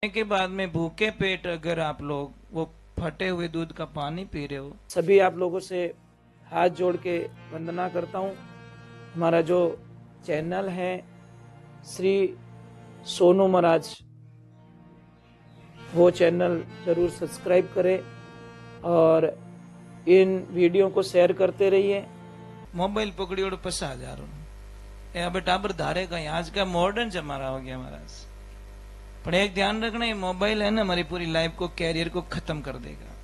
के बाद में भूखे पेट अगर आप लोग वो फटे हुए दूध का पानी पी रहे हो, सभी आप लोगों से हाथ जोड़ के वंदना करता हूँ। हमारा जो चैनल है श्री सोनू महाराज, वो चैनल जरूर सब्सक्राइब करें और इन वीडियो को शेयर करते रहिए। मोबाइल पकड़ी और पसा जा रहा हूँ अब टाबर धारे कहीं आज का मॉडर्न जमाना हो गया महाराज। पर एक ध्यान रखना, ये मोबाइल है ना हमारी पूरी लाइफ को, कैरियर को खत्म कर देगा,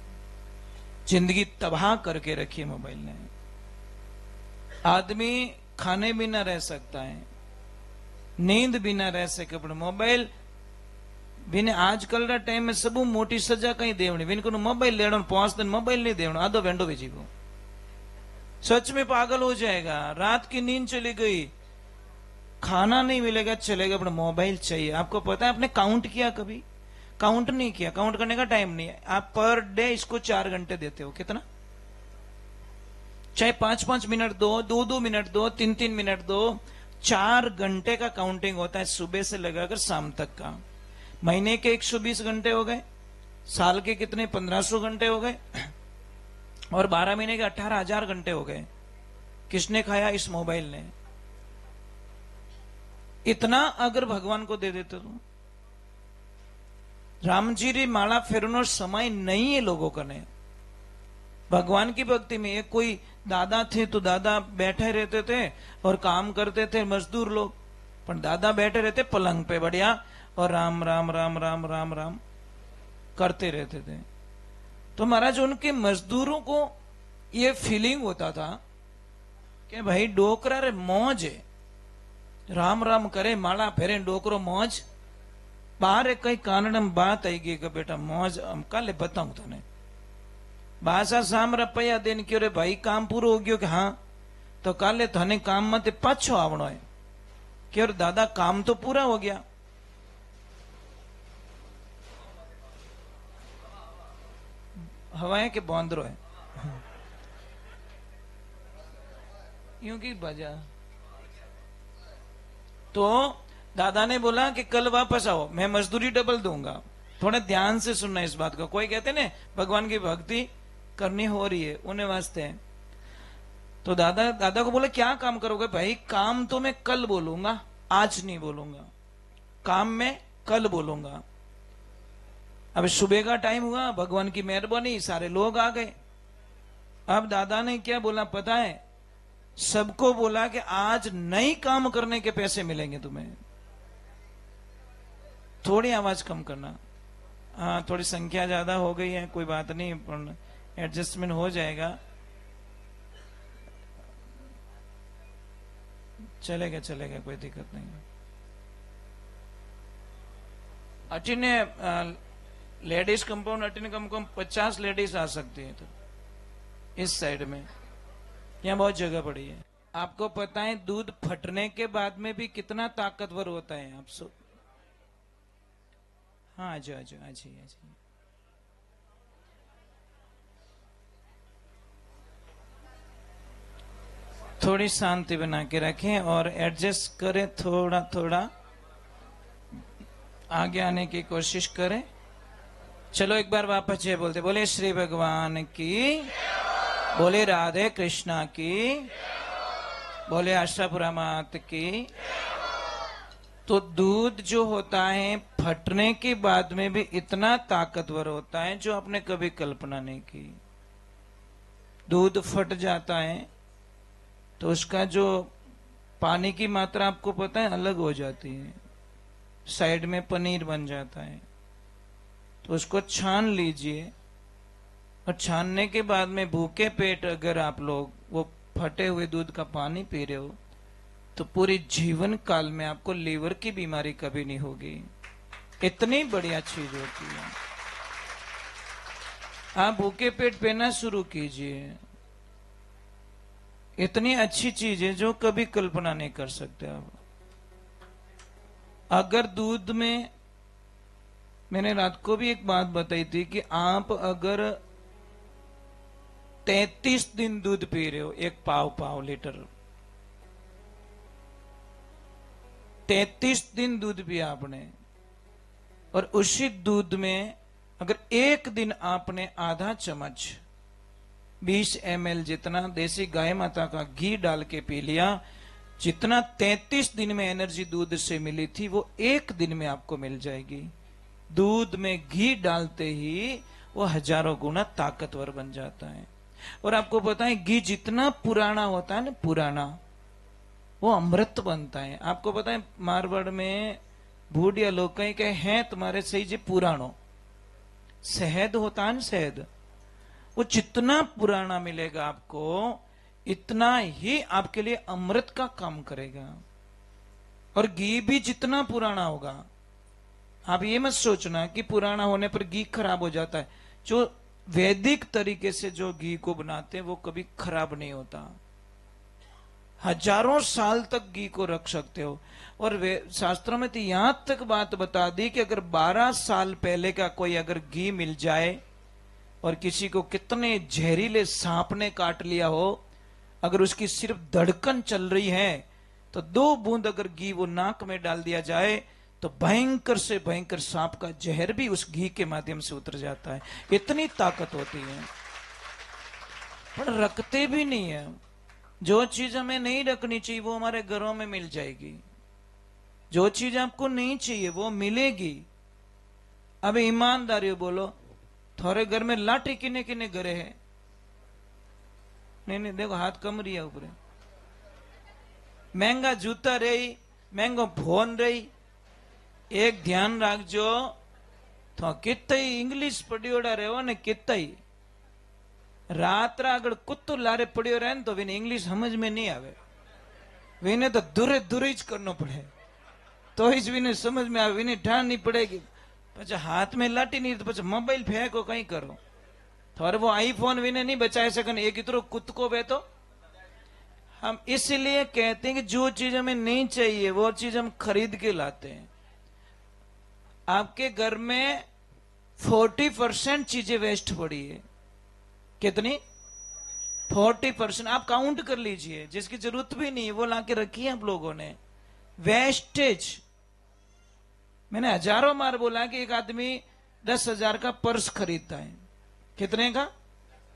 जिंदगी तबाह करके रखी है मोबाइल ने। आदमी खाने बिना रह सकता है, नींद बिना रह सके, पर मोबाइल बिना आजकल रा टाइम में सब मोटी सजा कहीं देवनी बिन को मोबाइल लेना 5 दिन मोबाइल नहीं देवना, आधो वेंडो भी जीवो, सच में पागल हो जाएगा। रात की नींद चली गई, खाना नहीं मिलेगा चलेगा, पर मोबाइल चाहिए। आपको पता है, आपने काउंट किया कभी? काउंट नहीं किया, काउंट करने का टाइम नहीं है। आप पर डे इसको 4 घंटे देते हो, कितना? चाहे 5-5 मिनट दो, 2-2 मिनट दो, 3-3 मिनट दो, 4 घंटे का काउंटिंग होता है सुबह से लगाकर शाम तक का। महीने के 120 घंटे हो गए, साल के कितने 1500 घंटे हो गए, और 12 महीने के 18,000 घंटे हो गए। किसने खाया? इस मोबाइल ने। इतना अगर भगवान को दे देते तो रामजी री माला फेरनो समय नहीं है लोगों का ने भगवान की भक्ति में। एक कोई दादा थे तो दादा बैठे रहते थे और काम करते थे, मजदूर लोग, पर दादा बैठे रहते पलंग पे बढ़िया और राम राम राम राम राम राम करते रहते थे। तो महाराज उनके मजदूरों को ये फीलिंग होता था कि भाई डोकरा रे मौज है, राम राम करे माला फेरे डोकरो मौज। बाहर कई कारण बात आई गई कि बेटा मौज हम काले बताऊं तने बासा साम रपया देन क्यों रे भाई काम पूरो हो गयो कि हाँ, तो काले थाने काम मत पाछो आवणो है क्यों दादा काम तो पूरा हो गया। हवा है कि बौंदरो है? यूं की बजा। तो दादा ने बोला कि कल वापस आओ, मैं मजदूरी डबल दूंगा। थोड़ा ध्यान से सुनना इस बात को। कोई कहते ना भगवान की भक्ति करनी हो रही है उन्हें वास्ते। तो दादा को बोले क्या काम करोगे? भाई काम तो मैं कल बोलूंगा, आज नहीं बोलूंगा, काम मैं कल बोलूंगा। अब सुबह का टाइम हुआ, भगवान की मेहरबानी सारे लोग आ गए। अब दादा ने क्या बोला पता है? सबको बोला कि आज नई काम करने के पैसे मिलेंगे तुम्हें। थोड़ी आवाज कम करना। हाँ, थोड़ी संख्या ज्यादा हो गई है, कोई बात नहीं, एडजस्टमेंट हो जाएगा। चलेगा चलेगा, कोई दिक्कत नहीं। अटिने लेडीज कंपाउंड अटिने कम कम 50 लेडीज आ सकती है। तो इस साइड में यहाँ बहुत जगह पड़ी है। आपको पता है दूध फटने के बाद में भी कितना ताकतवर होता है? आप हाँ, आ जाओ आ जाओ, आ जाइए आ जाइए। थोड़ी शांति बना के रखें और एडजस्ट करें, थोड़ा थोड़ा आगे आने की कोशिश करें। चलो एक बार वापस जय बोलते, बोले श्री भगवान की, बोले राधे कृष्णा की, बोले आशापुरा मात की। तो दूध जो होता है फटने के बाद में भी इतना ताकतवर होता है जो आपने कभी कल्पना नहीं की। दूध फट जाता है तो उसका जो पानी की मात्रा आपको पता है अलग हो जाती है, साइड में पनीर बन जाता है। तो उसको छान लीजिए और छानने के बाद में भूखे पेट अगर आप लोग वो फटे हुए दूध का पानी पी रहे हो तो पूरी जीवन काल में आपको लीवर की बीमारी कभी नहीं होगी। इतनी बढ़िया चीज होती है। आप भूखे पेट पीना शुरू कीजिए, इतनी अच्छी चीज है जो कभी कल्पना नहीं कर सकते आप। अगर दूध में, मैंने रात को भी एक बात बताई थी कि आप अगर 33 दिन दूध पी रहे हो, एक पाव लीटर, 33 दिन दूध पिया आपने, और उसी दूध में अगर एक दिन आपने आधा चम्मच 20 ml जितना देसी गाय माता का घी डाल के पी लिया, जितना 33 दिन में एनर्जी दूध से मिली थी वो एक दिन में आपको मिल जाएगी। दूध में घी डालते ही वो हजारों गुना ताकतवर बन जाता है। और आपको पता है घी जितना पुराना होता है ना, पुराना, वो अमृत बनता है। आपको पता है मारवाड़ में बूढ़िया लोग कहीं कहे हैं तुम्हारे सही जी पुरानो शहद होता है ना, शहद, वो जितना पुराना मिलेगा आपको इतना ही आपके लिए अमृत का काम करेगा। और घी भी जितना पुराना होगा, आप ये मत सोचना कि पुराना होने पर घी खराब हो जाता है। जो वैदिक तरीके से जो घी को बनाते हैं वो कभी खराब नहीं होता, हजारों साल तक घी को रख सकते हो। और वे शास्त्रों में तो यहां तक बात बता दी कि अगर 12 साल पहले का कोई अगर घी मिल जाए और किसी को कितने जहरीले सांप ने काट लिया हो, अगर उसकी सिर्फ धड़कन चल रही है तो 2 बूंद अगर घी वो नाक में डाल दिया जाए तो भयंकर से भयंकर सांप का जहर भी उस घी के माध्यम से उतर जाता है। इतनी ताकत होती है, पर रखते भी नहीं है। जो चीज हमें नहीं रखनी चाहिए वो हमारे घरों में मिल जाएगी, जो चीज आपको नहीं चाहिए वो मिलेगी। अब ईमानदारी बोलो, थोड़े घर में लाठी किने किने घरे है? नहीं नहीं, देखो हाथ कम रही है ऊपर। महंगा जूता रही, महंगो फोन रही। एक ध्यान रखजो, तो कितई इंग्लिश पढ़ियोड़ा रहो ने कितई रात अगर कुत्तू लारे पड़ियो रहे तो विने इंग्लिश समझ में नहीं आवे, विने तो दूरे दूरे ज करनो पड़े तो ही विने समझ में आवे, विने ठान नहीं पड़ेगी। पचा हाथ में लाठी नहीं तो पचा मोबाइल फेंको कहीं करो, थोड़े वो आईफोन विने नहीं बचाए सकन, एक इतरो कुत्त को बे। तो हम इसलिए कहते हैं कि जो चीज हमें नहीं चाहिए वो चीज हम खरीद के लाते हैं। आपके घर में 40% चीजें वेस्ट पड़ी है। कितनी? 40%। आप काउंट कर लीजिए, जिसकी जरूरत भी नहीं है वो लाके रखी है आप लोगों ने। वेस्टेज। मैंने हजारों बार बोला कि एक आदमी 10,000 का पर्स खरीदता है, कितने का?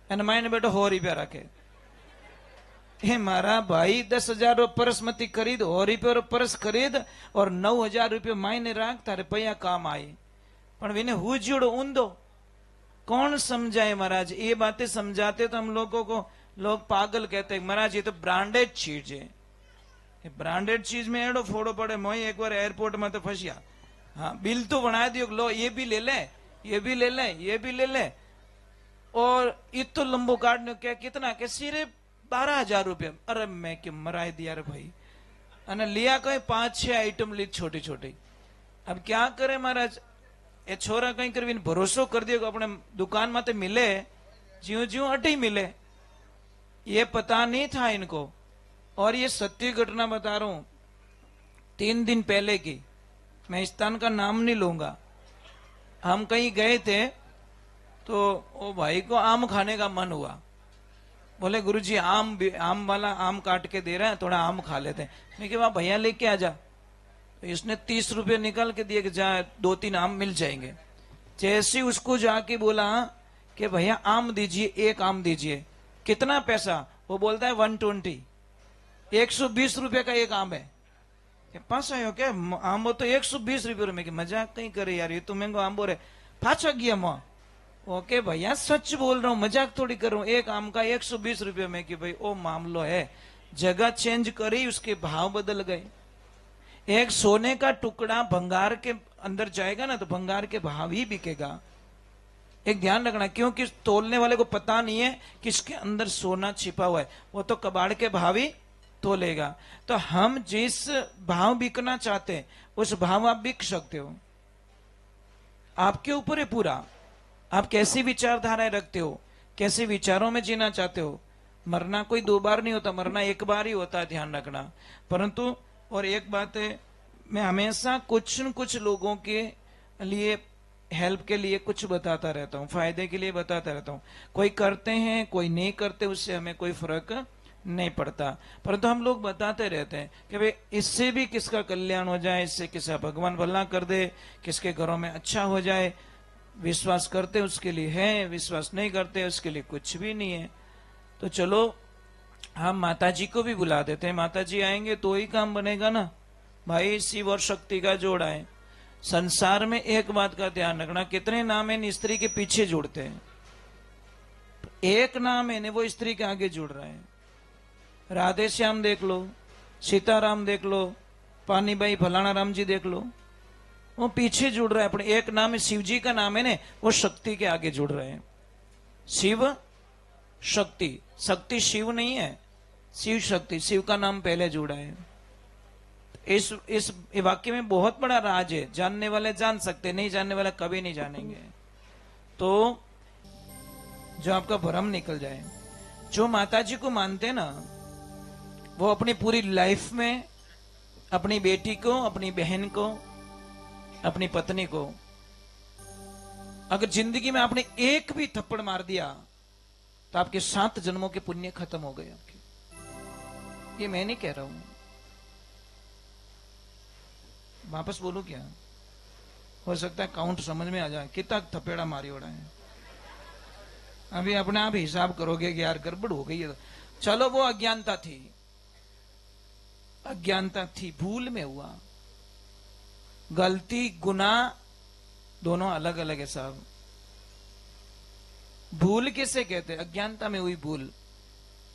एन माइंड बेटो 100 रुपया रखे। हे मारा भाई 10,000 पर्स मत खरीद, 100 रुपये पर्स खरीद और 9,000 रुपये मायने राख, तारे पैया काम आए। पर विने हुजूड़ो ऊंधो कौन समझाए महाराज? ये बातें समझाते तो हम लोगों को लोग पागल कहते हैं। महाराज ये तो ब्रांडेड चीज है, ब्रांडेड चीज में एड़ो फोड़ो पड़े। मोई एक बार एयरपोर्ट में तो फंसिया, हाँ बिल तो बना दियो, लो ये भी ले ले, ये भी ले ले, ये भी ले ले, और इतो लंबो काटने क्या कितना के सिर्फ 12,000 रुपये। अरे मैं क्यों मराई दिया रे भाई, अने लिया कोई 5-6 आइटम ली छोटी छोटी। अब क्या करे महाराज, ये छोरा कहीं कर भरोसो कर दियो अपने दुकान में तो मिले, ज्यों ज्यों अटी मिले। ये पता नहीं था इनको। और ये सत्य घटना बता रहा हूं, 3 दिन पहले की, मैं स्थान का नाम नहीं लूंगा। हम कहीं गए थे तो वो भाई को आम खाने का मन हुआ, बोले गुरुजी आम वाला आम काट के दे रहा है, थोड़ा आम खा लेते हैं। मैं कहा भैया लेके आ जा। तो इसने 30 रुपये निकाल के दिए कि जा 2-3 आम मिल जाएंगे। जैसे उसको जाके बोला कि भैया आम दीजिए, एक आम दीजिए, कितना पैसा? वो बोलता है 120, 120 रुपये का एक आम है। पास आयो क्या आम? वो तो 120 रुपये में। मजाक कहीं करे यार, ये तो महंगो आम बोल रहे। पाछा गया माँ, ओके भैया सच बोल रहा हूँ, मजाक थोड़ी कर रहा हूँ, एक आम का 120 रुपये में। कि भाई ओ मामलो है, जगह चेंज करी, उसके भाव बदल गए। एक सोने का टुकड़ा भंगार के अंदर जाएगा ना तो भंगार के भाव ही बिकेगा। एक ध्यान रखना, क्योंकि तोलने वाले को पता नहीं है कि इसके अंदर सोना छिपा हुआ है, वो तो कबाड़ के भाव ही तोलेगा। तो हम जिस भाव बिकना चाहते हैं उस भाव आप बिक सकते हो, आपके ऊपर है पूरा। आप कैसी विचारधाराएं रखते हो, कैसे विचारों में जीना चाहते हो। मरना कोई 2 बार नहीं होता, मरना एक बार ही होता है, ध्यान रखना। परंतु और एक बात है, मैं हमेशा कुछ न कुछ लोगों के लिए हेल्प के लिए कुछ बताता रहता हूँ, फायदे के लिए बताता रहता हूँ। कोई करते हैं कोई नहीं करते, उससे हमें कोई फर्क नहीं पड़ता। परंतु हम लोग बताते रहते हैं कि भाई इससे भी किसका कल्याण हो जाए, इससे किसका भगवान भला कर दे, किसके घरों में अच्छा हो जाए। विश्वास करते उसके लिए है, विश्वास नहीं करते उसके लिए कुछ भी नहीं है। तो चलो हम माता जी को भी बुला देते हैं, माता जी आएंगे तो ही काम बनेगा ना भाई। शिव और शक्ति का जोड़ा है। संसार में एक बात का ध्यान रखना, कितने नाम है स्त्री के पीछे जुड़ते हैं, एक नाम है वो स्त्री के आगे जुड़ रहा है। राधे श्याम देख लो, सीताराम देख लो, पानीबाई फलाना राम जी देख लो, वो पीछे जुड़ रहा है अपने। एक नाम है शिव जी का नाम है ने, वो शक्ति के आगे जुड़ रहे हैं। शिव शक्ति, शक्ति शिव नहीं है, शिव शक्ति, शिव का नाम पहले जुड़ा है। इस वाक्य में बहुत बड़ा राज है, जानने वाले जान सकते, नहीं जानने वाले कभी नहीं जानेंगे। तो जो आपका भ्रम निकल जाए, जो माता जी को मानते ना वो अपनी पूरी लाइफ में अपनी बेटी को, अपनी बहन को, अपनी पत्नी को, अगर जिंदगी में आपने एक भी थप्पड़ मार दिया तो आपके 7 जन्मों के पुण्य खत्म हो गए आपके। ये मैं नहीं कह रहा हूं, वापस बोलूं क्या? हो सकता है काउंट समझ में आ जाए कितना थपेड़ा मारी ओड़ा है। अभी अपने आप हिसाब करोगे कि यार गड़बड़ हो गई है। चलो वो अज्ञानता थी, अज्ञानता थी, भूल में हुआ। गलती गुनाह दोनों अलग अलग है साहब। भूल किसे कहते हैं? अज्ञानता में हुई भूल।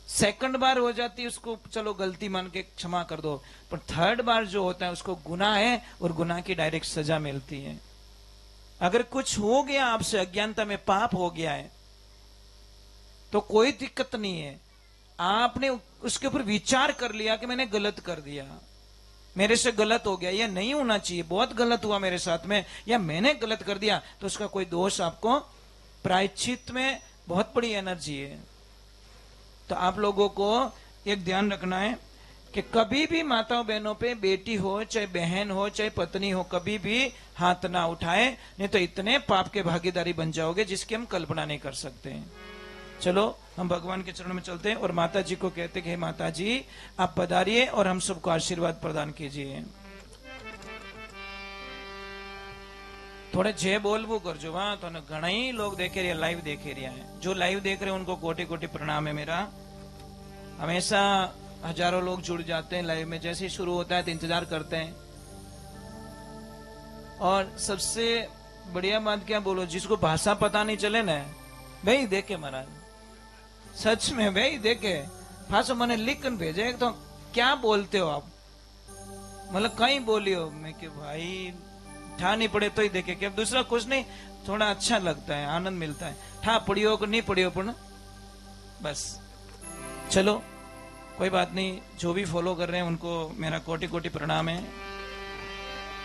सेकंड बार हो जाती है उसको चलो गलती मान के क्षमा कर दो, पर थर्ड बार जो होता है उसको गुनाह है और गुनाह की डायरेक्ट सजा मिलती है। अगर कुछ हो गया आपसे, अज्ञानता में पाप हो गया है तो कोई दिक्कत नहीं है। आपने उसके ऊपर विचार कर लिया कि मैंने गलत कर दिया, मेरे से गलत हो गया, यह नहीं होना चाहिए, बहुत गलत हुआ मेरे साथ में, या मैंने गलत कर दिया, तो उसका कोई दोष आपको, प्रायश्चित में बहुत बड़ी एनर्जी है। तो आप लोगों को एक ध्यान रखना है कि कभी भी माताओं बहनों पे, बेटी हो चाहे बहन हो चाहे पत्नी हो, कभी भी हाथ ना उठाए, नहीं तो इतने पाप के भागीदारी बन जाओगे जिसकी हम कल्पना नहीं कर सकते हैं। चलो हम भगवान के चरणों में चलते हैं और माता जी को कहते हैं कि हे माता जी आप पधारिए और हम सबको आशीर्वाद प्रदान कीजिए। थोड़े जय बोलवू करजो। वहां तो घना ही लोग देखे रहे, लाइव देखे रहे हैं। जो लाइव देख रहे हैं उनको कोटि कोटि प्रणाम है मेरा। हमेशा हजारों लोग जुड़ जाते हैं लाइव में, जैसे ही शुरू होता है तो इंतजार करते हैं। और सबसे बढ़िया बात क्या बोलो, जिसको भाषा पता नहीं चले ना भाई देखे महाराज, सच में भाई देखे भाषा मैंने लिख कर भेजे तो क्या बोलते हो आप, मतलब कहीं बोलियो। मैं कि भाई ठा नहीं पड़े तो ही देखे, कि अब दूसरा कुछ नहीं, थोड़ा अच्छा लगता है, आनंद मिलता है। ठा पड़ियो को नहीं पड़ियो पर बस। चलो कोई बात नहीं, जो भी फॉलो कर रहे हैं उनको मेरा कोटि कोटि प्रणाम है।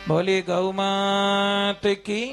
बोली गौ मात की।